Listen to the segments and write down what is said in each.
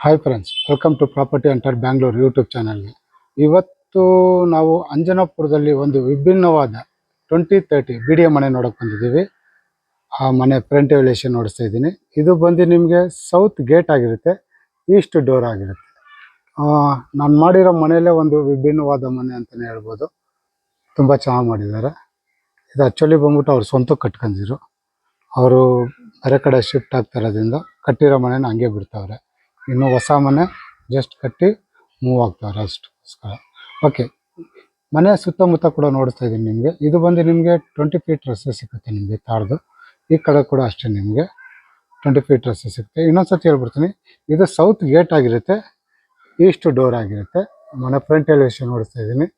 Hi friends, welcome to property ಅಂಟರ್ Bangalore YouTube ಚಾನಲ್ಗೆ. ಇವತ್ತು ನಾವು ಅಂಜನಾಪುರದಲ್ಲಿ ಒಂದು ವಿಭಿನ್ನವಾದ 2030 ಬಿ ಡಿ ಎ ಮನೆ ನೋಡೋಕೆ ಬಂದಿದ್ದೀವಿ. ಆ ಮನೆ ಫ್ರಂಟ್ ಎಲಿವೇಶನ್ ನೋಡಿಸ್ತಾ ಇದ್ದೀನಿ. ಇದು ಬಂದು ನಿಮಗೆ ಸೌತ್ ಗೇಟ್ ಆಗಿರುತ್ತೆ, ಈಸ್ಟ್ ಡೋರ್ ಆಗಿರುತ್ತೆ. ನಾನು ಮಾಡಿರೋ ಮನೆಯಲ್ಲೇ ಒಂದು ವಿಭಿನ್ನವಾದ ಮನೆ ಅಂತಲೇ ಹೇಳ್ಬೋದು. ತುಂಬ ಚೆನ್ನಾಗಿ ಮಾಡಿದ್ದಾರೆ. ಇದು ಆ್ಯಕ್ಚುಲಿ ಬಂದ್ಬಿಟ್ಟು ಅವ್ರು ಸ್ವಂತ ಕಟ್ಕೊಂಡಿದ್ರು. ಅವರು ಬೇರೆ ಕಡೆ ಶಿಫ್ಟ್ ಆಗ್ತಾ ಇರೋದ್ರಿಂದ ಕಟ್ಟಿರೋ ಮನೆನ ಹಂಗೆ ಬಿಡ್ತಾವ್ರೆ. ಇನ್ನು ಹೊಸ ಮನೆ ಜಸ್ಟ್ ಕಟ್ಟಿ ಮೂವ್ ಆಗ್ತಾವ್ರೆ ಅಷ್ಟಕ್ಕೋಸ್ಕರ. ಓಕೆ, ಮನೆ ಸುತ್ತಮುತ್ತ ಕೂಡ ನೋಡಿಸ್ತಾ ಇದ್ದೀನಿ ನಿಮಗೆ. ಇದು ಬಂದು ನಿಮಗೆ 20 ಫೀಟ್ ರಸ್ತೆ ಸಿಗುತ್ತೆ ನಿಮಗೆ ತಾರ್ದು. ಈ ಕಡೆ ಕೂಡ ಅಷ್ಟೇ ನಿಮಗೆ 20 ಫೀಟ್ ರಸ್ತೆ ಸಿಗುತ್ತೆ. ಇನ್ನೊಂದ್ಸತಿ ಹೇಳ್ಬಿಡ್ತೀನಿ, ಇದು ಸೌತ್ ಗೇಟ್ ಆಗಿರುತ್ತೆ, ಈಸ್ಟ್ ಡೋರ್ ಆಗಿರುತ್ತೆ. ಮನೆ ಫ್ರಂಟ್ ಎಲಿವೇಶನ್ ನೋಡಿಸ್ತಾ ಇದ್ದೀನಿ.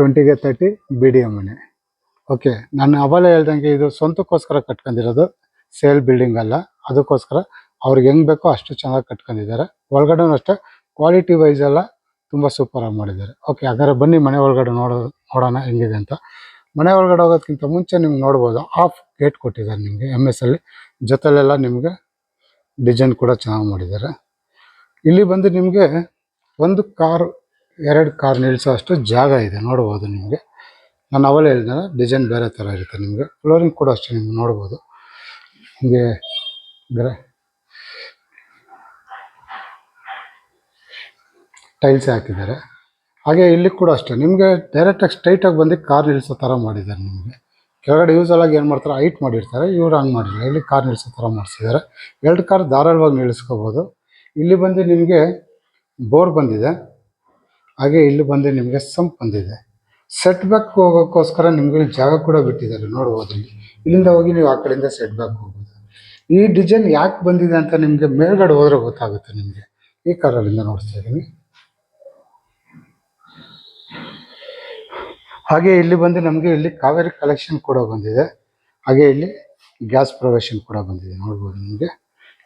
20ಗೆ 30 ಬಿ ಡಿ ಎ ಮನೆ. ಓಕೆ, ನಾನು ಅವಾಗಲೇ ಹೇಳ್ದಂಗೆ ಇದು ಸ್ವಂತಕ್ಕೋಸ್ಕರ ಕಟ್ಕೊಂಡಿರೋದು, ಸೇಲ್ ಬಿಲ್ಡಿಂಗ್ ಅಲ್ಲ. ಅದಕ್ಕೋಸ್ಕರ ಅವ್ರಿಗೆ ಹೆಂಗೆ ಬೇಕೋ ಅಷ್ಟು ಚೆನ್ನಾಗಿ ಕಟ್ಕೊಂಡಿದ್ದಾರೆ. ಒಳಗಡೆನೂ ಅಷ್ಟೇ ಕ್ವಾಲಿಟಿ ವೈಸ್ ಎಲ್ಲ ತುಂಬ ಸೂಪರಾಗಿ ಮಾಡಿದ್ದಾರೆ. ಓಕೆ, ಹಾಗಾದ್ರೆ ಬನ್ನಿ ಮನೆ ಒಳಗಡೆ ನೋಡೋಣ ಹೆಂಗಿದೆ ಅಂತ. ಮನೆ ಒಳಗಡೆ ಹೋಗೋದಕ್ಕಿಂತ ಮುಂಚೆ ನಿಮ್ಗೆ ನೋಡ್ಬೋದು, ಆಫ್ ಗೇಟ್ ಕೊಟ್ಟಿದ್ದಾರೆ ನಿಮಗೆ MS ಅಲ್ಲಿ. ಜೊತೆಲೆಲ್ಲ ನಿಮಗೆ ಡಿಸೈನ್ ಕೂಡ ಚೆನ್ನಾಗಿ ಮಾಡಿದ್ದಾರೆ. ಇಲ್ಲಿ ಬಂದು ನಿಮಗೆ ಒಂದು ಕಾರ್, 2 ಕಾರ್ ನಿಲ್ಲಿಸೋ ಅಷ್ಟು ಜಾಗ ಇದೆ, ನೋಡ್ಬೋದು ನಿಮಗೆ. ನಾನು ಅವಲೇ ಹೇಳಿದೆ, ಡಿಸೈನ್ ಬೇರೆ ಥರ ಇರುತ್ತೆ ನಿಮಗೆ. ಫ್ಲೋರಿಂಗ್ ಕೂಡ ಅಷ್ಟೇ ನಿಮ್ಗೆ ನೋಡ್ಬೋದು. ಹೀಗೆ ಟೈಲ್ಸ್ ಹಾಕಿದ್ದಾರೆ. ಹಾಗೆ ಇಲ್ಲಿ ಕೂಡ ಅಷ್ಟೇ ನಿಮಗೆ ಡೈರೆಕ್ಟಾಗಿ ಸ್ಟ್ರೈಟಾಗಿ ಬಂದು ಕಾರ್ ನಿಲ್ಲಿಸೋ ಥರ ಮಾಡಿದ್ದಾರೆ ನಿಮಗೆ. ಕೆಳಗಡೆ ಯೂಸಲಾಗಿ ಏನು ಮಾಡ್ತಾರೆ, ಹೈಟ್ ಮಾಡಿರ್ತಾರೆ, ಇವ್ರು ಹಂಗೆ ಮಾಡಿಲ್ಲ. ಇಲ್ಲಿ ಕಾರ್ ನಿಲ್ಲಿಸೋ ಥರ ಮಾಡಿಸಿದ್ದಾರೆ. 2 ಕಾರ್ ಧಾರಾಳವಾಗಿ ನಿಲ್ಲಿಸ್ಕೋಬೋದು. ಇಲ್ಲಿ ಬಂದು ನಿಮಗೆ ಬೋರ್ ಬಂದಿದೆ. ಹಾಗೆ ಇಲ್ಲಿ ಬಂದು ನಿಮಗೆ ಸಂಪ್ ಬಂದಿದೆ. ಸೆಟ್ ಬ್ಯಾಕ್ ಹೋಗೋಕ್ಕೋಸ್ಕರ ನಿಮಗೆ ಜಾಗ ಕೂಡ ಬಿಟ್ಟಿದ್ದಾರೆ, ನೋಡ್ಬೋದು. ಇಲ್ಲಿಂದ ಹೋಗಿ ನೀವು ಆ ಕಡೆಯಿಂದ ಸೆಟ್ ಬ್ಯಾಕ್ ಹೋಗ್ಬೋದು. ಈ ಡಿಸೈನ್ ಯಾಕೆ ಬಂದಿದೆ ಅಂತ ನಿಮಗೆ ಮೇಲ್ಗಡೆ ಹೋದ್ರೆ ಗೊತ್ತಾಗುತ್ತೆ ನಿಮಗೆ. ಈ ಕಾರಲ್ಲಿಂದ ನೋಡ್ತಾ ಇದ್ದೀನಿ. ಹಾಗೆ ಇಲ್ಲಿ ಬಂದು ನಮಗೆ ಇಲ್ಲಿ ಕಾವೇರಿ ಕಲೆಕ್ಷನ್ ಕೂಡ ಬಂದಿದೆ. ಹಾಗೆ ಇಲ್ಲಿ ಗ್ಯಾಸ್ ಪ್ರೊವಿಷನ್ ಕೂಡ ಬಂದಿದೆ, ನೋಡ್ಬೋದು ನಿಮಗೆ.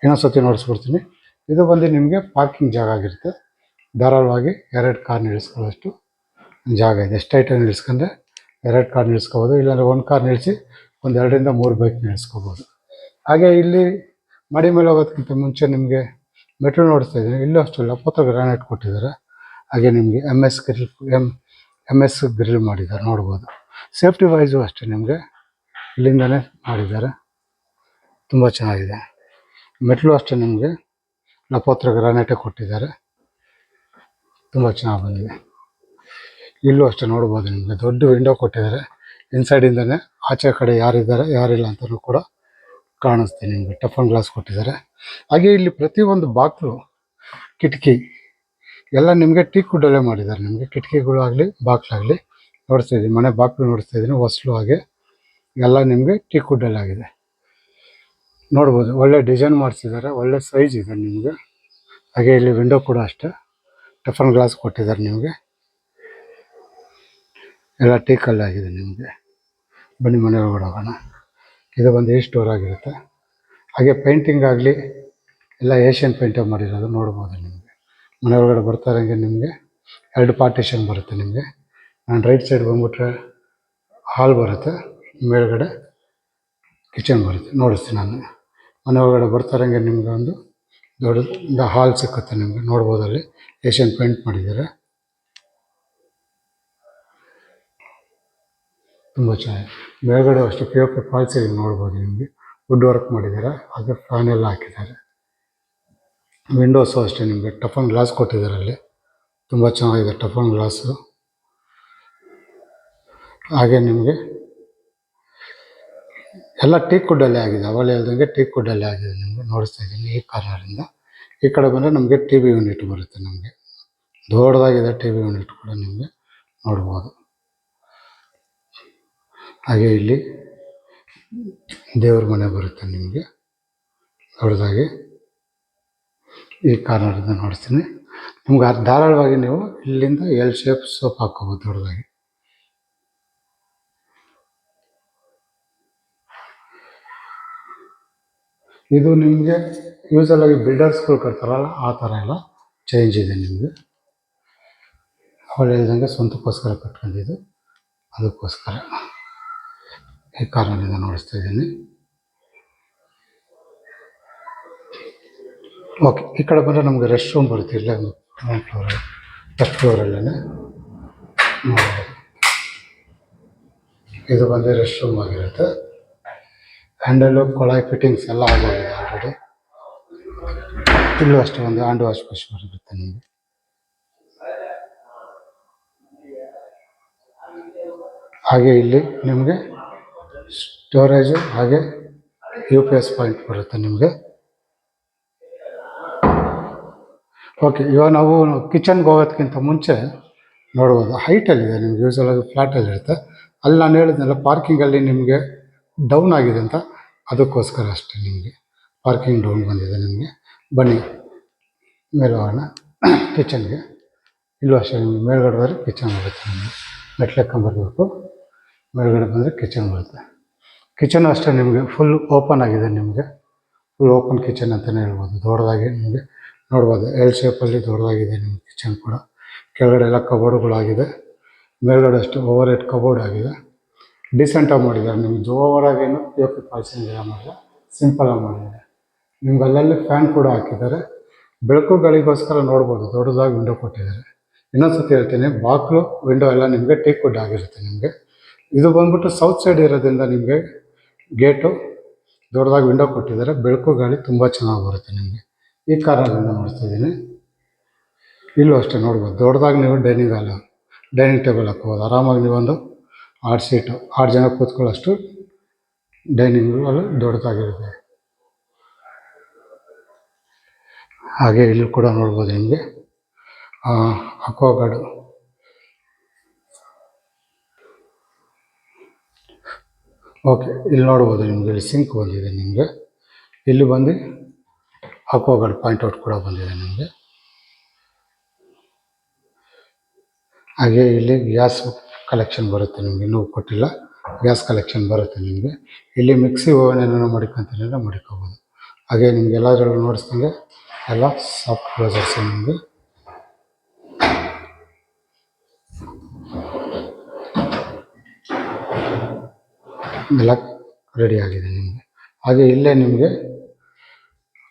ಇನ್ನೊಂದ್ಸತಿ ನೋಡಿಸ್ಬಿಡ್ತೀನಿ. ಇದು ಬಂದು ನಿಮಗೆ ಪಾರ್ಕಿಂಗ್ ಜಾಗ ಆಗಿರುತ್ತೆ. ಧಾರಾಳವಾಗಿ 2 ಕಾರ್ ನಿಲ್ಲಿಸ್ಕೊಳ್ಳೋಷ್ಟು ಜಾಗ ಇದೆ. ಸ್ಟ್ರೈಟಾಗಿ ನಿಲ್ಲಿಸ್ಕೊಂಡ್ರೆ 2 ಕಾರ್ ನಿಲ್ಲಿಸ್ಕೋಬೋದು, ಇಲ್ಲಾಂದರೆ 1 ಕಾರ್ ನಿಲ್ಲಿಸಿ ಒಂದು 2ರಿಂದ 3 ಬೈಕ್ ನಿಲ್ಲಿಸ್ಕೋಬೋದು. ಹಾಗೆ ಇಲ್ಲಿ ಮಡಿ ಮೇಲೆ ಹೋಗೋದಕ್ಕಿಂತ ಮುಂಚೆ ನಿಮಗೆ ಮೆಟ್ರೋ ನೋಡಿಸ್ತಾ ಇದ್ದೀನಿ. ಇಲ್ಲೂ ಅಷ್ಟು ಲಪೋತ್ರ ಗ್ರಾನೈಟ್ ಕೊಟ್ಟಿದ್ದಾರೆ. ಹಾಗೆ ನಿಮಗೆ MS ಗ್ರಿಲ್ ಮಾಡಿದ್ದಾರೆ, ನೋಡ್ಬೋದು. ಸೇಫ್ಟಿ ವೈಸು ಅಷ್ಟೇ ನಿಮಗೆ ಇಲ್ಲಿಂದನೇ ಮಾಡಿದ್ದಾರೆ, ತುಂಬ ಚೆನ್ನಾಗಿದೆ. ಮೆಟ್ಲು ಅಷ್ಟೇ ನಿಮಗೆ ಲಪೋತ್ರ ಗ್ರಾನೈಟೇ ಕೊಟ್ಟಿದ್ದಾರೆ, ತುಂಬ ಚೆನ್ನಾಗಿ ಬಂದಿದೆ. ಇಲ್ಲೂ ಅಷ್ಟೇ ನೋಡ್ಬೋದು ನಿಮಗೆ ದೊಡ್ಡ ವಿಂಡೋ ಕೊಟ್ಟಿದ್ದಾರೆ. ಇನ್ಸೈಡಿಂದನೇ ಆಚೆ ಕಡೆ ಯಾರಿದ್ದಾರೆ ಯಾರಿಲ್ಲ ಅಂತಲೂ ಕೂಡ ಕಾಣಿಸ್ತೀನಿ ನಿಮಗೆ. ಟಫನ್ ಗ್ಲಾಸ್ ಕೊಟ್ಟಿದ್ದಾರೆ. ಹಾಗೆ ಇಲ್ಲಿ ಪ್ರತಿಯೊಂದು ಬಾಗಿಲು, ಕಿಟಕಿ ಎಲ್ಲ ನಿಮಗೆ ಟೀಕ್ ವುಡ್ಡಲ್ಲೇ ಮಾಡಿದ್ದಾರೆ. ನಿಮಗೆ ಕಿಟಕಿಗಳಾಗಲಿ ಬಾಗಿಲಾಗಲಿ ನೋಡಿಸ್ತಾ ಇದ್ದೀನಿ. ಮನೆ ಬಾಗಿಲು ನೋಡಿಸ್ತಾ ಇದ್ದೀನಿ, ಹೊಸಲು ಹಾಗೆ ಎಲ್ಲ ನಿಮಗೆ ಟೀಕ್ ವುಡ್ಡಲ್ಲಿ ಆಗಿದೆ, ನೋಡ್ಬೋದು. ಒಳ್ಳೆ ಡಿಸೈನ್ ಮಾಡಿಸಿದ್ದಾರೆ, ಒಳ್ಳೆ ಸೈಜ್ ಇದೆ ನಿಮಗೆ. ಹಾಗೆ ಇಲ್ಲಿ ವಿಂಡೋ ಕೂಡ ಅಷ್ಟೇ ಟಫನ್ ಗ್ಲಾಸ್ ಕೊಟ್ಟಿದ್ದಾರೆ ನಿಮಗೆ, ಎಲ್ಲ ಟೀಕಲ್ಲಿ ಆಗಿದೆ ನಿಮಗೆ. ಬನ್ನಿ ಮನೆ ಒಳಗಡೆ ಹೋಗೋಣ. ಇದು ಬಂದು ಈಸ್ಟ್ ಡೋರ್ ಆಗಿರುತ್ತೆ. ಹಾಗೆ ಪೇಂಟಿಂಗ್ ಆಗಲಿ ಎಲ್ಲ ಏಷ್ಯನ್ ಪೇಂಟೇ ಮಾಡಿರೋದು, ನೋಡ್ಬೋದು ನಿಮಗೆ. ಮನೆ ಒಳಗಡೆ ಬರ್ತಾ ಇರೋಂಗೆ ನಿಮಗೆ 2 ಪಾರ್ಟಿಷನ್ ಬರುತ್ತೆ ನಿಮಗೆ. ನಾನು ರೈಟ್ ಸೈಡ್ ಬಂದ್ಬಿಟ್ರೆ ಹಾಲ್ ಬರುತ್ತೆ, ಮೇಲ್ಗಡೆ ಕಿಚನ್ ಬರುತ್ತೆ. ನೋಡಿಸ್ತೀನಿ ನಾನು. ಮನೆ ಒಳಗಡೆ ಬರ್ತಾ ಇರೋಂಗೆ ನಿಮಗೆ ಒಂದು ದೊಡ್ಡ ಹಾಲ್ ಸಿಕ್ಕುತ್ತೆ ನಿಮಗೆ, ನೋಡ್ಬೋದು. ಅಲ್ಲಿ ಏಷ್ಯನ್ ಪೇಂಟ್ ಮಾಡಿದ್ದಾರೆ, ತುಂಬ ಚೆನ್ನಾಗಿ. ಮೇಲ್ಗಡೆ ಅಷ್ಟು POP ಫಾಲ್ಸ್ ಇಲ್ಲಿ ನೋಡ್ಬೋದು ನಿಮಗೆ. ವುಡ್ ವರ್ಕ್ ಮಾಡಿದ್ದಾರೆ, ಹಾಗೆ ಫ್ಯಾನ್ ಎಲ್ಲ ಹಾಕಿದ್ದಾರೆ. ವಿಂಡೋಸು ಅಷ್ಟೇ ನಿಮಗೆ ಟಫನ್ ಗ್ಲಾಸ್ ಕೊಟ್ಟಿದ್ದಾರೆ. ಅಲ್ಲಿ ತುಂಬ ಚೆನ್ನಾಗಿದೆ ಟಫನ್ ಗ್ಲಾಸು. ಹಾಗೆ ನಿಮಗೆ ಎಲ್ಲ ಟೀಕ್ ವುಡ್ಡಲ್ಲೇ ಆಗಿದೆ, ಅವಾಗಲೇ ಹೇಳ್ದಂಗೆ ಟೀಕ್ ವುಡ್ಡಲ್ಲೇ ಆಗಿದೆ ನಿಮಗೆ. ನೋಡಿಸ್ತಾ ಇದ್ದೀನಿ ಈ ಕಾರ್ನರಿಂದ. ಈ ಕಡೆ ಬಂದರೆ ನಮಗೆ TV ಯೂನಿಟ್ ಬರುತ್ತೆ. ನಮಗೆ ದೊಡ್ಡದಾಗಿದೆ TV ಯೂನಿಟ್ ಕೂಡ ನಿಮಗೆ, ನೋಡ್ಬೋದು. ಹಾಗೆ ಇಲ್ಲಿ ದೇವ್ರ ಮನೆ ಬರುತ್ತೆ ನಿಮಗೆ ದೊಡ್ಡದಾಗಿ. ಈ ಕಾರ್ನರಿಂದ ನೋಡಿಸ್ತೀನಿ ನಿಮ್ಗೆ. ಧಾರಾಳವಾಗಿ ನೀವು ಇಲ್ಲಿಂದ L ಶೇಪ್ ಸೋಪ್ ಹಾಕ್ಕೋಬೋದು ದೊಡ್ಡದಾಗಿ. ಇದು ನಿಮಗೆ ಯೂಸಲಾಗಿ ಬಿಲ್ಡರ್ಸ್ಗಳು ಕಟ್ತಾರಲ್ಲ ಆ ಥರ ಎಲ್ಲ ಚೇಂಜ್ ಇದೆ ನಿಮಗೆ. ಅವಳು ಹೇಳ್ದಂಗೆ ಸ್ವಂತಕ್ಕೋಸ್ಕರ ಕಟ್ಕೊಂಡಿದ್ದು, ಅದಕ್ಕೋಸ್ಕರ ಈ ಕಾರ್ನರಿಂದ ನೋಡಿಸ್ತಾ ಇದ್ದೀನಿ. ಓಕೆ, ಈ ಕಡೆ ಬಂದರೆ ನಮಗೆ ರೆಸ್ಟ್ ರೂಮ್ ಬರುತ್ತೆ ಇಲ್ಲೇ ಗ್ರೌಂಡ್ ಫ್ಲೋರ್, ಫಸ್ಟ್ ಫ್ಲೋರಲ್ಲೇ. ಇದು ಬಂದು ರೆಸ್ಟ್ ರೂಮ್ ಆಗಿರುತ್ತೆ. ಹ್ಯಾಂಡಲು ಕೊಳಾಯಿ ಫಿಟ್ಟಿಂಗ್ಸ್ ಎಲ್ಲ ಆಗೋಗಿದೆ ಆಲ್ರೆಡಿ. ಇಲ್ಲೂ ಅಷ್ಟೇ ಒಂದು ಹ್ಯಾಂಡ್ ವಾಶ್ ಬೇಸ್ ಬರುತ್ತೆ ನಿಮಗೆ. ಹಾಗೆ ಇಲ್ಲಿ ನಿಮಗೆ ಸ್ಟೋರೇಜು ಹಾಗೆ UPS ಪಾಯಿಂಟ್ ಬರುತ್ತೆ ನಿಮಗೆ. ಓಕೆ, ಇವಾಗ ನಾವು ಕಿಚನ್ಗೆ ಹೋಗೋದಕ್ಕಿಂತ ಮುಂಚೆ ನೋಡ್ಬೋದು ಹೈಟಲ್ಲಿದೆ. ನಿಮ್ಗೆ ಯೂಸಲಾಗಿ ಫ್ಲ್ಯಾಟಲ್ಲಿರುತ್ತೆ. ಅಲ್ಲಿ ನಾನು ಹೇಳಿದ್ನಲ್ಲ ಪಾರ್ಕಿಂಗಲ್ಲಿ ನಿಮಗೆ ಡೌನ್ ಆಗಿದೆ ಅಂತ, ಅದಕ್ಕೋಸ್ಕರ ಅಷ್ಟೇ ನಿಮಗೆ ಪಾರ್ಕಿಂಗ್ ಡೌನ್ ಬಂದಿದೆ ನಿಮಗೆ. ಬನ್ನಿ ಮೇಲೆ ಹೋಗೋಣ ಕಿಚನ್ಗೆ. ಇಲ್ಲೂ ಅಷ್ಟೇ ನಿಮಗೆ ಮೇಲ್ಗಡೆ ಹೋದರೆ ಕಿಚನ್ ಬರುತ್ತೆ. ನಿಮಗೆ ಮೆಟ್ಲೆಕ್ಕೊಂಬರ್ಬೇಕು, ಮೇಲ್ಗಡೆ ಬಂದರೆ ಕಿಚನ್ ಬರುತ್ತೆ. ಕಿಚನ್ ಅಷ್ಟೇ ನಿಮಗೆ ಫುಲ್ ಓಪನ್ ಆಗಿದೆ. ನಿಮಗೆ ಫುಲ್ ಓಪನ್ ಕಿಚನ್ ಅಂತಲೇ ಹೇಳ್ಬೋದು. ದೊಡ್ಡದಾಗಿ ನಿಮಗೆ ನೋಡ್ಬೋದು, ಎಲ್ ಶೇಪಲ್ಲಿ ದೊಡ್ಡದಾಗಿದೆ ನಿಮ್ಮ ಕಿಚನ್ ಕೂಡ. ಕೆಳಗಡೆ ಎಲ್ಲ ಕಬೋರ್ಡ್ಗಳಾಗಿದೆ, ಮೇಲ್ಗಡೆ ಅಷ್ಟು ಓವರ್ ಹೆಡ್ ಕಬೋರ್ಡ್ ಆಗಿದೆ. ಡೀಸೆಂಟಾಗಿ ಮಾಡಿದ್ದಾರೆ. ನಿಮ್ಗೆ ಜೋರಾಗೇನು POP ಪಾಲ್ಸಿಂಗ್ ಎಲ್ಲ ಮಾಡಿಲ್ಲ, ಸಿಂಪಲಾಗಿ ಮಾಡಿದ್ದಾರೆ. ನಿಮ್ಗೆ ಅಲ್ಲಲ್ಲಿ ಫ್ಯಾನ್ ಕೂಡ ಹಾಕಿದ್ದಾರೆ. ಬೆಳಕು ಗಳಿಗೋಸ್ಕರ ನೋಡ್ಬೋದು ದೊಡ್ಡದಾಗಿ ವಿಂಡೋ ಕೊಟ್ಟಿದ್ದಾರೆ. ಇನ್ನೊಂದು ಸತಿ ಹೇಳ್ತೀನಿ, ಬಾಕ್ಲು ವಿಂಡೋ ಎಲ್ಲ ನಿಮಗೆ ಟೀಕ್ ವುಡ್ ಆಗಿರುತ್ತೆ. ನಿಮಗೆ ಇದು ಬಂದ್ಬಿಟ್ಟು ಸೌತ್ ಸೈಡ್ ಇರೋದ್ರಿಂದ ನಿಮಗೆ ಗೇಟು ದೊಡ್ಡದಾಗಿ ವಿಂಡೋ ಕೊಟ್ಟಿದ್ದಾರೆ. ಬೆಳಕು ಗಾಳಿ ತುಂಬ ಚೆನ್ನಾಗಿ ಬರುತ್ತೆ ನಿಮಗೆ. ಈ ಕಾರಣದಿಂದ ನೋಡ್ತಿದ್ದೀನಿ. ಇಲ್ಲೂ ಅಷ್ಟೇ ನೋಡ್ಬೋದು ದೊಡ್ಡದಾಗಿ ನೀವು ಡೈನಿಂಗ್ ಟೇಬಲ್ ಹಾಕ್ಬೋದು. ಆರಾಮಾಗಿ ನೀವೊಂದು 6 ಸೀಟು 6 ಜನ ಕೂತ್ಕೊಳ್ಳೋಷ್ಟು ಡೈನಿಂಗ್ ಅಲ್ಲಿ ದೊಡ್ಡದಾಗಿರುತ್ತೆ. ಹಾಗೆ ಇಲ್ಲಿ ಕೂಡ ನೋಡ್ಬೋದು ನಿಮಗೆ ಅಕ್ವಾಗಾರ್ಡ್. ಓಕೆ, ಇಲ್ಲಿ ನೋಡ್ಬೋದು ನಿಮಗೆ ಇಲ್ಲಿ ಸಿಂಕ್ ಬಂದಿದೆ. ನಿಮಗೆ ಇಲ್ಲಿ ಬಂದು ಅಕ್ವಾಗಾರ್ಡ್ ಪಾಯಿಂಟ್ಔಟ್ ಕೂಡ ಬಂದಿದೆ ನಿಮಗೆ. ಹಾಗೆ ಇಲ್ಲಿ ಗ್ಯಾಸ್ ಕಲೆಕ್ಷನ್ ಬರುತ್ತೆ ನಿಮಗೆ, ಇನ್ನೂ ಕೊಟ್ಟಿಲ್ಲ. ಗ್ಯಾಸ್ ಕಲೆಕ್ಷನ್ ಬರುತ್ತೆ ನಿಮಗೆ. ಇಲ್ಲಿ ಮಿಕ್ಸಿ ಓವನ್ ಏನೇನೋ ಮಡಿಕೊಂತೀರ ಮಡಿಕೋಬೋದು. ಹಾಗೆ ನಿಮ್ಗೆ ಎಲ್ಲದರಲ್ಲೂ ನೋಡಿಸ್ದಂಗೆ ಎಲ್ಲ ಸಾಫ್ಟ್ ಕ್ಲೋಸರ್ಸ್ ನಿಮಗೆ. ಎಲ್ಲ ರೆಡಿ ಆಗಿದೆ ನಿಮಗೆ. ಹಾಗೆ ಇಲ್ಲೇ ನಿಮಗೆ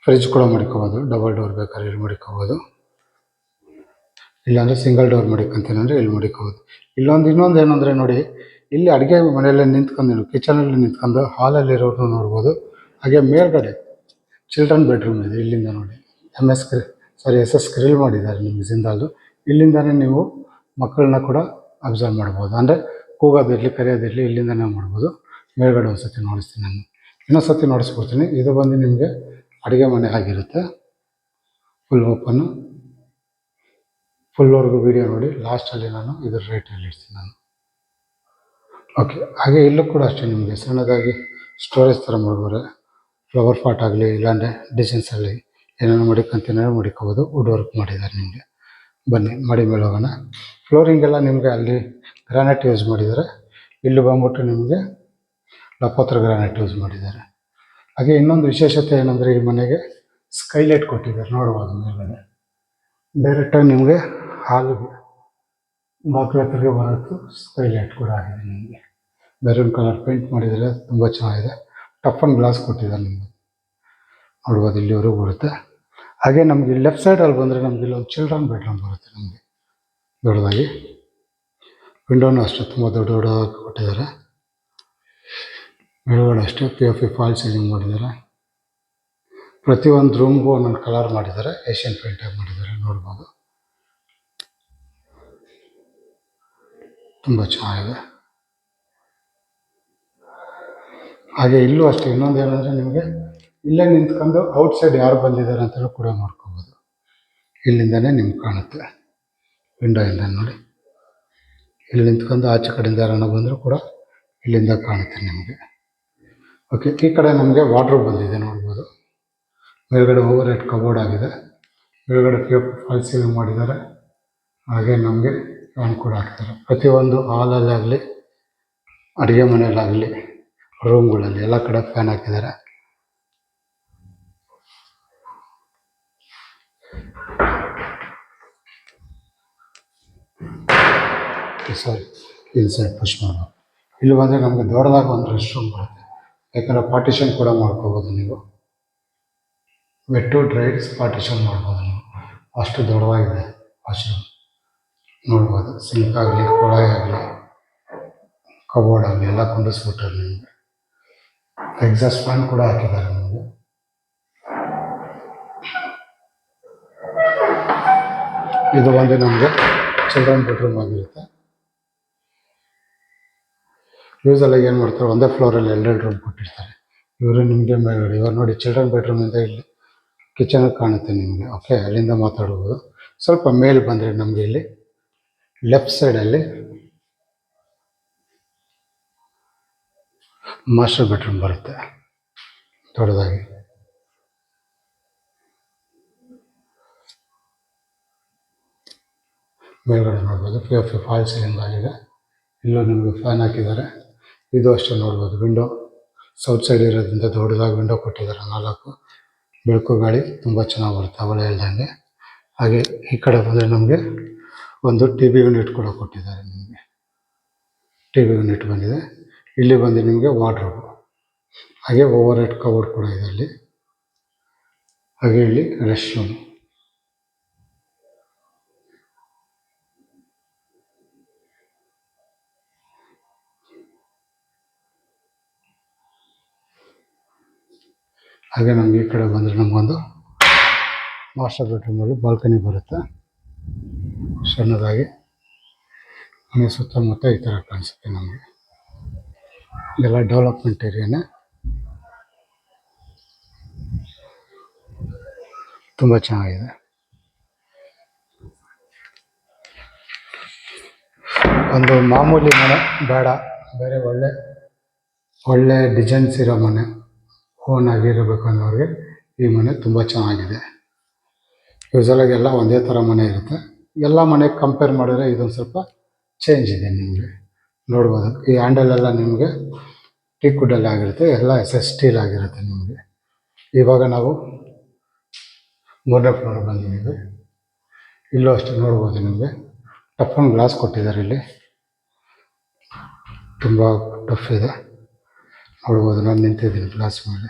ಫ್ರಿಜ್ ಕೂಡ ಮಡಿಕೋಬೋದು. ಡಬಲ್ ಡೋರ್ ಬೇಕಾದ್ರೆ ಇಲ್ಲಿ ಮಡಿಕೋಬೋದು, ಇಲ್ಲಾಂದರೆ ಸಿಂಗಲ್ ಡೋರ್ ಮಡಿಕೊಂತೀನಿ ಅಂದರೆ ಇಲ್ಲಿ ಮಡಿಕೋಬೋದು. ಇನ್ನೊಂದು ಏನಂದರೆ ನೋಡಿ, ಇಲ್ಲಿ ಅಡುಗೆ ಮನೆಯಲ್ಲೇ ನಿಂತ್ಕೊಂಡು ನೀವು ಕಿಚನಲ್ಲಿ ನಿಂತ್ಕೊಂಡು ಹಾಲಲ್ಲಿರೋರು ನೋಡ್ಬೋದು. ಹಾಗೆ ಮೇಲ್ಗಡೆ ಚಿಲ್ಡ್ರನ್ ಬೆಡ್ರೂಮ್ ಇದೆ. ಇಲ್ಲಿಂದ ನೋಡಿ SS ಗ್ರಿಲ್ ಮಾಡಿದ್ದಾರೆ ನಿಮಗೆ ಜಿಂದಾಲ್ದು. ಇಲ್ಲಿಂದನೇ ನೀವು ಮಕ್ಕಳನ್ನ ಕೂಡ ಅಬ್ಸರ್ವ್ ಮಾಡ್ಬೋದು. ಅಂದರೆ ಕೂಗೋದಿರಲಿ ಕರೆಯೋದಿರಲಿ ಇಲ್ಲಿಂದನೇ ಮಾಡ್ಬೋದು. ಮೇಲ್ಗಡೆ ಒಂದು ಸತಿ ನೋಡಿಸ್ತೀನಿ ನಾನು, ಇನ್ನೊಂದು ಸತಿ ನೋಡಿಸ್ಕೊಡ್ತೀನಿ. ಇದು ಬಂದು ನಿಮಗೆ ಅಡುಗೆ ಮನೆ ಆಗಿರುತ್ತೆ, ಫುಲ್ ಓಪನ್ನು. ಫುಲ್ವರೆಗೂ ವೀಡಿಯೋ ನೋಡಿ, ಲಾಸ್ಟಲ್ಲಿ ನಾನು ಇದ್ರ ರೇಟಲ್ಲಿ ಇಡ್ತೀನಿ ನಾನು. ಓಕೆ, ಹಾಗೆ ಇಲ್ಲೂ ಕೂಡ ಅಷ್ಟೇ ನಿಮಗೆ ಸಣ್ಣದಾಗಿ ಸ್ಟೋರೇಜ್ ಥರ ಮಾಡ್ಬೋದು. ಫ್ಲವರ್ ಪಾಟ್ ಆಗಲಿ ಇಲ್ಲಾಂದರೆ ಡಿಸೈನ್ಸಲ್ಲಿ ಏನೇನೋ ಮಡಿಕೋಬೋದು. ವುಡ್ ವರ್ಕ್ ಮಾಡಿದ್ದಾರೆ ನಿಮಗೆ. ಬನ್ನಿ ಮಾಡಿ ಮೇಲೆ ಹೋಗೋಣ. ಫ್ಲೋರಿಂಗೆಲ್ಲ ನಿಮಗೆ ಅಲ್ಲಿ ಗ್ರಾನೈಟ್ ಯೂಸ್ ಮಾಡಿದ್ದಾರೆ. ಇಲ್ಲಿ ಬಂದ್ಬಿಟ್ಟು ನಿಮಗೆ ಲಪೋತ್ರ ಗ್ರಾನೈಟ್ ಯೂಸ್ ಮಾಡಿದ್ದಾರೆ. ಹಾಗೆ ಇನ್ನೊಂದು ವಿಶೇಷತೆ ಏನಂದರೆ ಈ ಮನೆಗೆ ಸ್ಕೈಲೈಟ್ ಕೊಟ್ಟಿದ್ದಾರೆ. ನೋಡ್ಬೋದು ಮೇಲ್ಗಡೆ ಡೈರೆಕ್ಟಾಗಿ ನಿಮಗೆ ಹಾಲಿಗೆ ಬಾಗಿಲ ಹತ್ತಿರಗೆ ಬರೋದು ಸ್ಕೈಲೈಟ್ ಕೂಡ ಆಗಿದೆ ನಿಮಗೆ. ಮೆರೂನ್ ಕಲರ್ ಪೇಂಟ್ ಮಾಡಿದರೆ ತುಂಬ ಚೆನ್ನಾಗಿದೆ. ಟಫನ್ ಗ್ಲಾಸ್ ಕೊಟ್ಟಿದ್ದಾರೆ ನಿಮಗೆ, ನೋಡ್ಬೋದು ಇಲ್ಲಿವರೆಗೂ ಬರುತ್ತೆ. ಹಾಗೆ ನಮಗೆ ಲೆಫ್ಟ್ ಸೈಡಲ್ಲಿ ಬಂದರೆ ನಮಗೆ ಇಲ್ಲೊಂದು ಚಿಲ್ಡ್ರನ್ ಬೆಡ್ರೂಮ್ ಬರುತ್ತೆ ನಮಗೆ ದೊಡ್ಡದಾಗಿ. ವಿಂಡೋನೂ ಅಷ್ಟೇ ತುಂಬ ದೊಡ್ಡದಾಗಿ ಕೊಟ್ಟಿದ್ದಾರೆ. ಮೇಲ್ಗಡೆ ಅಷ್ಟೇ POP ಫಾಲ್ ಸೀಲಿಂಗ್ ಮಾಡಿದ್ದಾರೆ. ಪ್ರತಿಯೊಂದು ರೂಮ್ಗೂ ಒಂದೊಂದು ಕಲರ್ ಮಾಡಿದ್ದಾರೆ, ಏಷ್ಯನ್ ಪೇಂಟಾಗಿ ಮಾಡಿದ್ದಾರೆ. ನೋಡ್ಬೋದು ತುಂಬ ಚೆನ್ನಾಗಿದೆ. ಹಾಗೆ ಇಲ್ಲೂ ಅಷ್ಟೇ ಇನ್ನೊಂದು ಏನಂದರೆ ನಿಮಗೆ ಇಲ್ಲೇ ನಿಂತ್ಕೊಂಡು ಔಟ್ಸೈಡ್ ಯಾರು ಬಂದಿದ್ದಾರೆ ಅಂತಲೂ ಕೂಡ ನೋಡ್ಕೋಬೋದು. ಇಲ್ಲಿಂದನೇ ನಿಮ್ಗೆ ಕಾಣುತ್ತೆ ವಿಂಡೋಯಿಂದ. ನೋಡಿ, ಇಲ್ಲಿ ನಿಂತ್ಕೊಂಡು ಆಚೆ ಕಡೆಯಿಂದ ಯಾರನ್ನ ಬಂದರೂ ಕೂಡ ಇಲ್ಲಿಂದ ಕಾಣುತ್ತೆ ನಿಮಗೆ. ಓಕೆ, ಈ ಕಡೆ ನಮಗೆ ವಾರ್ಡ್ರೋಬ್ ಬಂದಿದೆ ನೋಡ್ಬೋದು. ಮೇಲ್ಗಡೆ ಓವರ್ ಹೆಡ್ ಕಬೋರ್ಡ್ ಆಗಿದೆ. ಮೇಲ್ಗಡೆ POP ಫಾಲ್ ಸೀಲಿಂಗ್ ಮಾಡಿದ್ದಾರೆ. ಹಾಗೆ ನಮಗೆ ಫ್ಯಾನ್ ಕೂಡ ಹಾಕ್ತಾರೆ. ಪ್ರತಿಯೊಂದು ಹಾಲಲ್ಲಾಗಲಿ ಅಡುಗೆ ಮನೆಯಲ್ಲಾಗಲಿ ರೂಮ್ಗಳಲ್ಲಿ ಎಲ್ಲ ಕಡೆ ಫ್ಯಾನ್ ಹಾಕಿದ್ದಾರೆ. ಸಾರಿ, ಇನ್ಸೈಡ್ ಪುಷ್ ಮಾಡಬೇಕು. ಇಲ್ಲಿ ಬಂದರೆ ನಮಗೆ ದೊಡ್ಡದಾಗಿ ಒಂದು ರೆಸ್ಟ್ ರೂಮ್ ಬರುತ್ತೆ. ಯಾಕಂದರೆ ಪಾರ್ಟಿಷನ್ ಕೂಡ ಮಾಡ್ಕೋಬೋದು ನೀವು. ವೆಟ್ ಟು ಡ್ರೈಸ್ ಪಾರ್ಟಿಷನ್ ಮಾಡ್ಬೋದು ನೀವು. ಅಷ್ಟು ದೊಡ್ಡದಾಗಿದೆ ವಾಶ್ರೂಮ್. ನೋಡ್ಬೋದು, ಸಿಂಕ್ ಆಗಲಿ, ಕೊಳಾಯಿ ಆಗಲಿ, ಕಬೋರ್ಡ್ ಆಗಲಿ ಎಲ್ಲ ಕುಂಡಿಸ್ಬಿಟ್ಟಾರೆ ನಿಮಗೆ. ಎಕ್ಸಾಸ್ಟ್ ಫ್ಯಾನ್ ಕೂಡ ಹಾಕಿದ್ದಾರೆ ನಿಮಗೆ. ಇದು ಒಂದು ನಮಗೆ ಚಿಲ್ಡ್ರನ್ ಬೆಡ್ರೂಮ್ ಆಗಿರುತ್ತೆ. ಯೂಸಲ್ಲಿ ಏನು ಮಾಡ್ತಾರೆ, ಒಂದೇ ಫ್ಲೋರಲ್ಲಿ ಎರಡೆರಡು ರೂಮ್ ಕೊಟ್ಟಿರ್ತಾರೆ. ಇವರು ನಿಮಗೆ ಮೇಲ್ಗಡೆ ಇವಾಗ ನೋಡಿ, ಚಿಲ್ಡ್ರನ್ ಬೆಡ್ರೂಮಿಂದ ಇಲ್ಲಿ ಕಿಚನ್ ಕಾಣುತ್ತೆ ನಿಮಗೆ. ಓಕೆ, ಅಲ್ಲಿಂದ ಮಾತಾಡ್ಬೋದು. ಸ್ವಲ್ಪ ಮೇಲೆ ಬಂದರೆ ನಮಗೆ ಇಲ್ಲಿ ಲೆಫ್ಟ್ ಸೈಡಲ್ಲಿ ಮಾಸ್ಟರ್ ಬೆಡ್ರೂಮ್ ಬರುತ್ತೆ ದೊಡ್ಡದಾಗಿ. ಮೇಲ್ಗಡೆ ನೋಡ್ಬೋದು POP ಫಾಲ್ ಸೀಲಿಂಗ್ ಆಗಿದೆ. ಇಲ್ಲೂ ನಿಮಗೆ ಫ್ಯಾನ್ ಹಾಕಿದ್ದಾರೆ. ಇದು ಅಷ್ಟೇ ನೋಡ್ಬೋದು, ವಿಂಡೋ ಸೌತ್ ಸೈಡ್ ಇರೋದ್ರಿಂದ ದೊಡ್ಡದಾಗಿ ವಿಂಡೋ ಕೊಟ್ಟಿದ್ದಾರೆ 4. ಬೆಳಕು ಗಾಳಿ ತುಂಬ ಚೆನ್ನಾಗಿ ಬರುತ್ತೆ ಅವಲೇ ಹೇಳ್ದಂಗೆ. ಹಾಗೆ ಈ ಕಡೆ ಬಂದರೆ ನಮಗೆ ಒಂದು TV ಯೂನಿಟ್ ಕೂಡ ಕೊಟ್ಟಿದ್ದಾರೆ ನಿಮಗೆ. TV ಯೂನಿಟ್ ಬಂದಿದೆ. ಇಲ್ಲಿ ಬಂದು ನಿಮಗೆ ವಾರ್ಡ್ರೋಬ್, ಹಾಗೆ ಓವರ್ ಹೆಡ್ ಕಬೋರ್ಡ್ ಕೂಡ ಇದೆ ಅಲ್ಲಿ. ಹಾಗೆ ಇಲ್ಲಿ ರೆಸ್ಟ್ ರೂಮ್. ಹಾಗೆ ನಮಗೆ ಈ ಕಡೆ ಬಂದರೆ ನಮಗೊಂದು ಮಾಸ್ಟರ್ ಬೆಡ್ರೂಮಲ್ಲಿ ಬಾಲ್ಕನಿ ಬರುತ್ತೆ ಸಣ್ಣದಾಗಿ. ಮನೆ ಸುತ್ತಮುತ್ತ ಈ ಥರ ಕಾಣಿಸುತ್ತೆ ನಮಗೆ. ಇದೆಲ್ಲ ಡೆವಲಪ್ಮೆಂಟ್ ಏರಿಯಾನೇ, ತುಂಬ ಚೆನ್ನಾಗಿದೆ. ಒಂದು ಮಾಮೂಲಿ ಮನೆ ಬೇಡ, ಬೇರೆ ಒಳ್ಳೆ ಡಿಸೈನ್ಸ್ ಇರೋ ಮನೆ ಓನ್ ಆಗಿರಬೇಕು ಅನ್ನೋರಿಗೆ ಈ ಮನೆ ತುಂಬ ಚೆನ್ನಾಗಿದೆ. ಯೂಸಲಾಗಿ ಎಲ್ಲ ಒಂದೇ ಥರ ಮನೆ ಇರುತ್ತೆ. ಎಲ್ಲ ಮನೆಗೆ ಕಂಪೇರ್ ಮಾಡಿದ್ರೆ ಇದೊಂದು ಸ್ವಲ್ಪ ಚೇಂಜ್ ಇದೆ ನಿಮಗೆ ನೋಡ್ಬೋದು. ಈ ಹ್ಯಾಂಡಲ್ ಎಲ್ಲ ನಿಮಗೆ ಟೀಕ್ ವುಡ್ಡಲ್ಲಿ ಆಗಿರುತ್ತೆ, ಎಲ್ಲ SS ಸ್ಟೀಲ್ ಆಗಿರುತ್ತೆ ನಿಮಗೆ. ಇವಾಗ ನಾವು 3ನೇ ಫ್ಲೋರ್ ಬಂದಿದ್ದೀವಿ. ಇಲ್ಲೂ ಅಷ್ಟೇ ನೋಡ್ಬೋದು, ನಿಮಗೆ ಟಫ್ ಆ್ಯಂಡ್ ಗ್ಲಾಸ್ ಕೊಟ್ಟಿದ್ದಾರೆ. ಇಲ್ಲಿ ತುಂಬ ಟಫ್ ಇದೆ ನೋಡ್ಬೋದು. ನಾನು ನಿಂತಿದ್ದೀನಿ ಗ್ಲಾಸ್ ಮೇಲೆ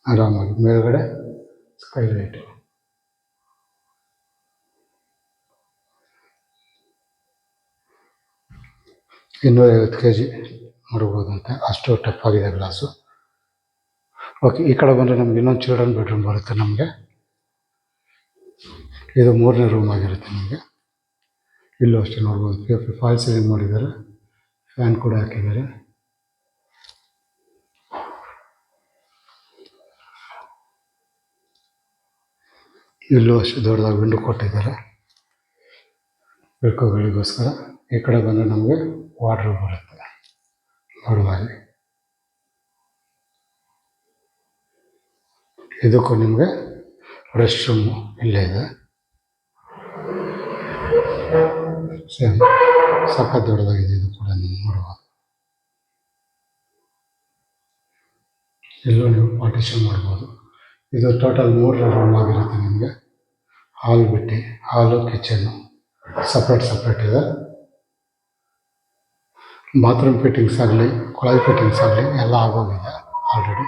ಆರಾಮಾಗಿ. ಮೇಲ್ಗಡೆ ಸ್ಕೈ ಲೈಟು. 250 kg ನೋಡ್ಬೋದಂತೆ, ಅಷ್ಟು ಟಫ್ ಆಗಿದೆ ಗ್ಲಾಸು. ಓಕೆ, ಈ ಕಡೆ ಬಂದರೆ ನಮ್ಗೆ ಇನ್ನೊಂದು ಚಿಲ್ಡ್ರನ್ ಬೆಡ್ರೂಮ್ ಬರುತ್ತೆ ನಮಗೆ. ಇದು 3ನೇ ರೂಮ್ ಆಗಿರುತ್ತೆ ನಿಮಗೆ. ಇಲ್ಲೂ ಅಷ್ಟೇ ನೋಡ್ಬೋದು, POP ಫಾಲ್ ಸೀಲಿಂಗ್ ಮಾಡಿದ್ದಾರೆ, ಫ್ಯಾನ್ ಕೂಡ ಹಾಕಿದ್ದಾರೆ. ಇಲ್ಲೂ ಅಷ್ಟೇ ದೊಡ್ಡದಾಗಿ ವಿಂಡೋ ಕೊಟ್ಟಿದ್ದಾರೆ ಬೆಳಕುಗಳಿಗೋಸ್ಕರ. ಈ ಕಡೆ ಬಂದರೆ ನಮಗೆ ವಾರ್ಡ್ರೋಬ್ ಬರುತ್ತೆ ದೊಡ್ಡದಾಗಿ. ಇದಕ್ಕೂ ನಿಮಗೆ ರೆಸ್ಟ್ ರೂಮು ಇಲ್ಲೇ ಇದೆ. ಸೇಮ್ ಸಖತ್ ದೊಡ್ಡದಾಗಿದೆ ಇದು ಕೂಡ ನೀವು ನೋಡ್ಬೋದು. ಇಲ್ಲೂ ನೀವು ಪಾರ್ಟಿಷನ್ ಮಾಡ್ಬೋದು. ಇದು ಟೋಟಲ್ 3 ರೂಮ್ ಆಗಿರುತ್ತೆ ನಿಮಗೆ. ಹಾಲ್ ಬಿಟ್ಟು, ಹಾಲು ಕಿಚನ್ನು ಸಪ್ರೇಟ್ ಇದೆ. ಬಾತ್ರೂಮ್ ಫಿಟ್ಟಿಂಗ್ಸ್ ಆಗಲಿ, ಕೊಳಾಯಿ ಫಿಟ್ಟಿಂಗ್ಸ್ ಆಗಲಿ ಎಲ್ಲ ಆಗೋಗಿದೆ ಆಲ್ರೆಡಿ.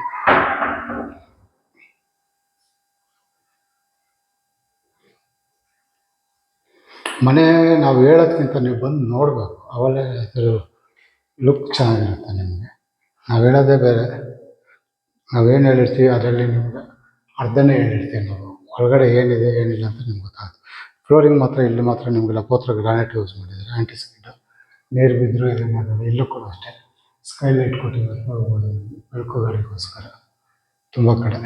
ಮನೆ ನಾವು ಹೇಳೋದ್ಕಿಂತ ನೀವು ಬಂದು ನೋಡಬೇಕು, ಅವಲೇ ಅದ್ರ ಲುಕ್ ಚೆನ್ನಾಗಿರುತ್ತೆ ನಿಮಗೆ. ನಾವು ಹೇಳೋದೇ ಬೇರೆ, ನಾವೇನು ಹೇಳಿರ್ತೀವಿ ಅದರಲ್ಲಿ ನಿಮಗೆ ಅರ್ಧನೇ ಹೇಳಿರ್ತೀವಿ ನಾವು. ಒಳಗಡೆ ಏನಿದೆ ಏನಿಲ್ಲ ಅಂತ ನಿಮ್ಗೆ ಗೊತ್ತಾಗುತ್ತೆ. ಫ್ಲೋರಿಂಗ್ ಮಾತ್ರ ಇಲ್ಲಿ ಮಾತ್ರ ನಿಮಗೆ ಲಪೋತ್ರ ಗ್ರಾನೈಟ್ ಯೂಸ್ ಮಾಡಿದ್ದಾರೆ, ಆ್ಯಂಟಿಸ್ಕಿಡ್. ನೀರು ಬಿದ್ದರೂ ಇದು ಮಾಡಿದ್ದಾರೆ. ಇಲ್ಲೂ ಕೂಡ ಅಷ್ಟೇ ಸ್ಕೈ ಲೈಟ್ ಕೊಟ್ಟಿದ್ದಾರೆ ನೋಡ್ಬೋದು, ಬೆಳಕುಗಳಿಗೋಸ್ಕರ ತುಂಬ ಕಡೆ.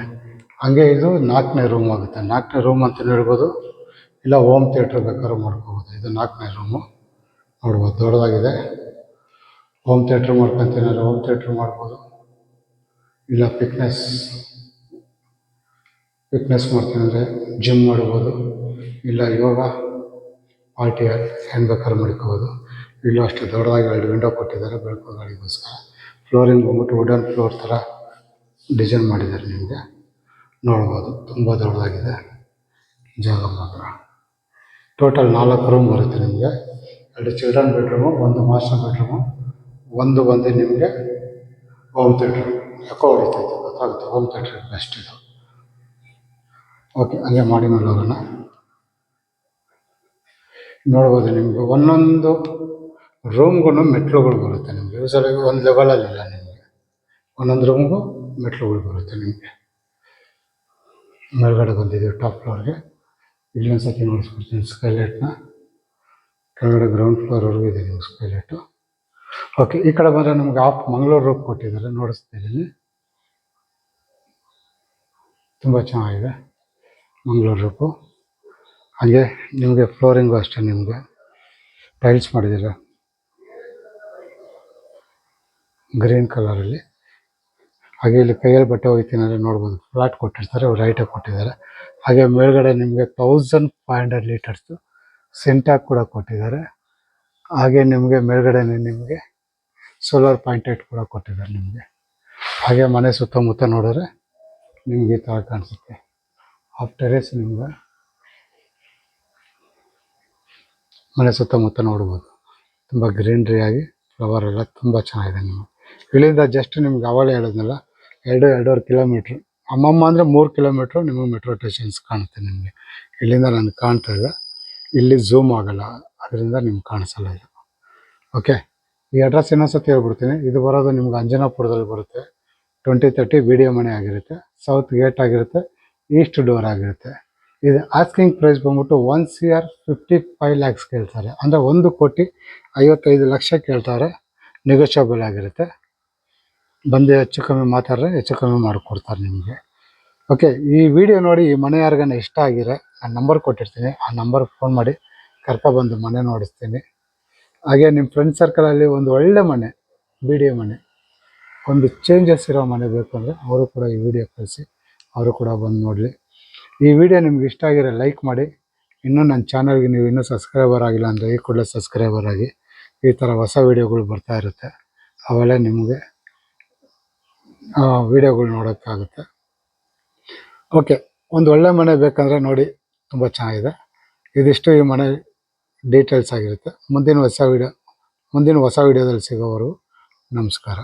ಹಾಗೆ ಇದು 4ನೇ ರೂಮ್ ಆಗುತ್ತೆ. 4ನೇ ರೂಮ್ ಅಂತಲೇ ಹೇಳ್ಬೋದು, ಇಲ್ಲ ಹೋಮ್ ಥಿಯೇಟ್ರ್ ಬೇಕಾದ್ರೂ ಮಾಡ್ಕೋಬೋದು. ಇದು 4ನೇ ರೂಮು ನೋಡ್ಬೋದು, ದೊಡ್ಡದಾಗಿದೆ. ಹೋಮ್ ಥಿಯೇಟ್ರ್ ಮಾಡ್ಕೊತೀನಲ್ಲ, ಹೋಮ್ ಥಿಯೇಟ್ರ್ ಮಾಡ್ಬೋದು. ಇಲ್ಲ ಫಿಟ್ನೆಸ್ ಮಾಡ್ತೀನಂದರೆ ಜಿಮ್ ಮಾಡ್ಬೋದು, ಇಲ್ಲ ಯೋಗ ಪಾರ್ಟಿ ಏನು ಬೇಕಾದ್ರೂ ಮಾಡ್ಕೋಬೋದು. ಇಲ್ಲೂ ಅಷ್ಟೇ ದೊಡ್ಡದಾಗಿ 2 ವಿಂಡೋ ಕೊಟ್ಟಿದ್ದಾರೆ ಬೆಳಕುಗಳಿಗೋಸ್ಕರ. ಫ್ಲೋರಿಂಗ್ ಬಂದ್ಬಿಟ್ಟು ವುಡನ್ ಫ್ಲೋರ್ ಥರ ಡಿಸೈನ್ ಮಾಡಿದ್ದಾರೆ ನಿಮಗೆ ನೋಡ್ಬೋದು. ತುಂಬ ದೊಡ್ಡದಾಗಿದೆ ಜಾಗ ಮಾತ್ರ. ಟೋಟಲ್ 4 ರೂಮ್ ಬರುತ್ತೆ ನಿಮಗೆ. 2 ಚಿಲ್ಡ್ರನ್ ಬೆಡ್ರೂಮು, 1 ಮಾಸ್ಟರ್ ಬೆಡ್ರೂಮು, 1 ಬಂದು ನಿಮಗೆ ಹೋಮ್ ಥಿಯೇಟ್ರ್. ಯಾಕೋ ಹೊಡಿತೈತೆ ಗೊತ್ತಾಗುತ್ತೆ, ಹೋಮ್ ಥಿಯೇಟ್ರ್ ಬೆಸ್ಟ್ ಇದು. ಓಕೆ, ಹಂಗೆ ಮಾಡಿ ಮೇಲೆ ಹೋಗೋಣ. ನೋಡ್ಬೋದು ನಿಮಗೆ ಒಂದೊಂದು ರೂಮ್ಗೂ ಮೆಟ್ಲುಗಳು ಬರುತ್ತೆ ನಿಮಗೆ. ಯೂಸಲಿ ಒಂದು ಲೆವೆಲಲ್ಲಿಲ್ಲ ನಿಮಗೆ, ಒಂದೊಂದು ರೂಮ್ಗೂ ಮೆಟ್ಲುಗಳು ಬರುತ್ತೆ ನಿಮಗೆ. ಮೇಲ್ಗಡೆ ಬಂದಿದ್ದೀವಿ ಟಾಪ್ ಫ್ಲೋರ್ಗೆ. ಇಲ್ಲೊಂದು ಸತಿ ನೋಡಿಸ್ಕೊಡ್ತೀನಿ ಸ್ಕೈಲೈಟ್ನ. ಕೆಳಗಡೆ ಗ್ರೌಂಡ್ ಫ್ಲೋರ್ವರೆಗೂ ಇದೆ ನಿಮ್ಗೆ ಸ್ಕೈಲೈಟು. ಓಕೆ, ಈ ಕಡೆ ಬಂದರೆ ನಮ್ಗೆ ಮಂಗಳೂರು ರೂಪ್ ಕೊಟ್ಟಿದ್ದಾರೆ, ನೋಡಿಸ್ತಿದ್ದೀನಿ. ತುಂಬ ಚೆನ್ನಾಗಿದೆ ಮಂಗಳೂರು ರೂಪು. ಹಾಗೆ ನಿಮಗೆ ಫ್ಲೋರಿಂಗು ಅಷ್ಟೇ, ನಿಮಗೆ ಟೈಲ್ಸ್ ಮಾಡಿದ್ದೀರ ಗ್ರೀನ್ ಕಲರಲ್ಲಿ. ಹಾಗೆ ಇಲ್ಲಿ ಕೈಯಲ್ಲಿ ಬಟ್ಟೆ ಹೋಗ್ತೀನಿ ನೋಡ್ಬೋದು, ಫ್ಲಾಟ್ ಕೊಟ್ಟಿರ್ತಾರೆ, ರೈಟಾಗಿ ಕೊಟ್ಟಿದ್ದಾರೆ. ಹಾಗೆ ಮೇಲ್ಗಡೆ ನಿಮಗೆ 1500 ಲೀಟರ್ಸು ಸಿಂಟ್ಯಾಕ್ ಕೂಡ ಕೊಟ್ಟಿದ್ದಾರೆ. ಹಾಗೆ ನಿಮಗೆ ಮೇಲ್ಗಡೆ ನಿಮಗೆ ಸೋಲಾರ್ ಪಾಯಿಂಟೆಡ್ ಕೂಡ ಕೊಟ್ಟಿದ್ದಾರೆ ನಿಮಗೆ. ಹಾಗೆ ಮನೆ ಸುತ್ತಮುತ್ತ ನೋಡಿದ್ರೆ ನಿಮಗೆ ಈ ಥರ ಕಾಣಿಸುತ್ತೆ. ಆಫ್ ಟೆರೇಸ್ ನಿಮ್ಗೆ ಮನೆ ಸುತ್ತಮುತ್ತ ನೋಡ್ಬೋದು, ತುಂಬ ಗ್ರೀನ್ರಿಯಾಗಿ ಫ್ಲವರ್ ಎಲ್ಲ ತುಂಬ ಚೆನ್ನಾಗಿದೆ. ನಿಮಗೆ ಇಲ್ಲಿಂದ ಜಸ್ಟ್ ನಿಮ್ಗೆ ಅವಾಗಲೇ ಹೇಳಿದ್ನಲ್ಲ, 2-2.5 ಕಿಲೋಮೀಟ್ರ್, ಅಮ್ಮಮ್ಮ ಅಂದರೆ 3 ಕಿಲೋಮೀಟ್ರು ನಿಮಗೆ ಮೆಟ್ರೋ ಸ್ಟೇಷನ್ಸ್ ಕಾಣುತ್ತೆ ನಿಮಗೆ. ಇಲ್ಲಿಂದ ನನಗೆ ಕಾಣ್ತಾ ಇದೆ, ಇಲ್ಲಿ ಝೂಮ್ ಆಗಲ್ಲ, ಅದರಿಂದ ನಿಮ್ಗೆ ಕಾಣಿಸಲ್ಲ ಇದು. ಓಕೆ, ಈ ಅಡ್ರೆಸ್ ಇನ್ನೊಂದ್ಸತಿ ಹೇಳ್ಬಿಡ್ತೀನಿ. ಇದು ಬರೋದು ನಿಮ್ಗೆ ಅಂಜನಾಪುರದಲ್ಲಿ ಬರುತ್ತೆ. 2030 ವಿಡಿಯೋ ಮನೆ ಆಗಿರುತ್ತೆ, ಸೌತ್ ಗೇಟ್ ಆಗಿರುತ್ತೆ, ಈಸ್ಟ್ ಡೋರ್ ಆಗಿರುತ್ತೆ. ಇದು ಆಸ್ಕಿಂಗ್ ಪ್ರೈಸ್ ಬಂದ್ಬಿಟ್ಟು 1,55 lakhs ಕೇಳ್ತಾರೆ, ಅಂದರೆ 1,55,00,000 ಕೇಳ್ತಾರೆ. ನೆಗೋಷಿಯಬಲ್ ಆಗಿರುತ್ತೆ. ಬಂದು ಹೆಚ್ಚು ಕಮ್ಮಿ ಮಾತಾಡಿದ್ರೆ ಹೆಚ್ಚು ಕಮ್ಮಿ ಮಾಡಿಕೊಡ್ತಾರೆ ನಿಮಗೆ. ಓಕೆ, ಈ ವಿಡಿಯೋ ನೋಡಿ ಈ ಮನೆ ಯಾರಿಗಾನ ಇಷ್ಟ ಆಗಿದ್ರೆ ನಾನು ನಂಬರ್ ಕೊಟ್ಟಿರ್ತೀನಿ, ಆ ನಂಬರ್ಗೆ ಫೋನ್ ಮಾಡಿ ಕರ್ಕೊಬಂದು ಮನೆ ನೋಡಿಸ್ತೀನಿ. ಹಾಗೆ ನಿಮ್ಮ ಫ್ರೆಂಡ್ ಸರ್ಕಲಲ್ಲಿ ಒಂದು ಒಳ್ಳೆ ಮನೆ, ವಿಡಿಯೋ ಮನೆ, ಒಂದು ಚೇಂಜಸ್ ಇರೋ ಮನೆ ಬೇಕು ಅಂದರೆ ಅವರು ಕೂಡ ಈ ವಿಡಿಯೋ ಕಳಿಸಿ, ಅವರು ಕೂಡ ಬಂದು ನೋಡಲಿ. ಈ ವಿಡಿಯೋ ನಿಮ್ಗೆ ಇಷ್ಟ ಆಗಿರೋ ಲೈಕ್ ಮಾಡಿ. ಇನ್ನೂ ನನ್ನ ಚಾನಲ್ಗೆ ನೀವು ಇನ್ನೂ ಸಬ್ಸ್ಕ್ರೈಬರ್ ಆಗಿಲ್ಲ ಅಂದರೆ ಈ ಕೂಡಲೇ ಸಬ್ಸ್ಕ್ರೈಬರ್ ಆಗಿ. ಈ ಥರ ಹೊಸ ವೀಡಿಯೋಗಳು ಬರ್ತಾ ಇರುತ್ತೆ, ಅವೆಲ್ಲ ನಿಮಗೆ ವೀಡಿಯೋಗಳು ನೋಡೋಕ್ಕಾಗುತ್ತೆ. ಓಕೆ, ಒಂದು ಒಳ್ಳೆ ಮನೆ ಬೇಕಂದರೆ ನೋಡಿ, ತುಂಬ ಚೆನ್ನಾಗಿದೆ. ಇದಿಷ್ಟು ಈ ಮನೆ ಡೀಟೇಲ್ಸ್ ಆಗಿರುತ್ತೆ. ಮುಂದಿನ ಹೊಸ ವೀಡಿಯೋದಲ್ಲಿ ಸಿಗೋವರೆಗೂ ನಮಸ್ಕಾರ.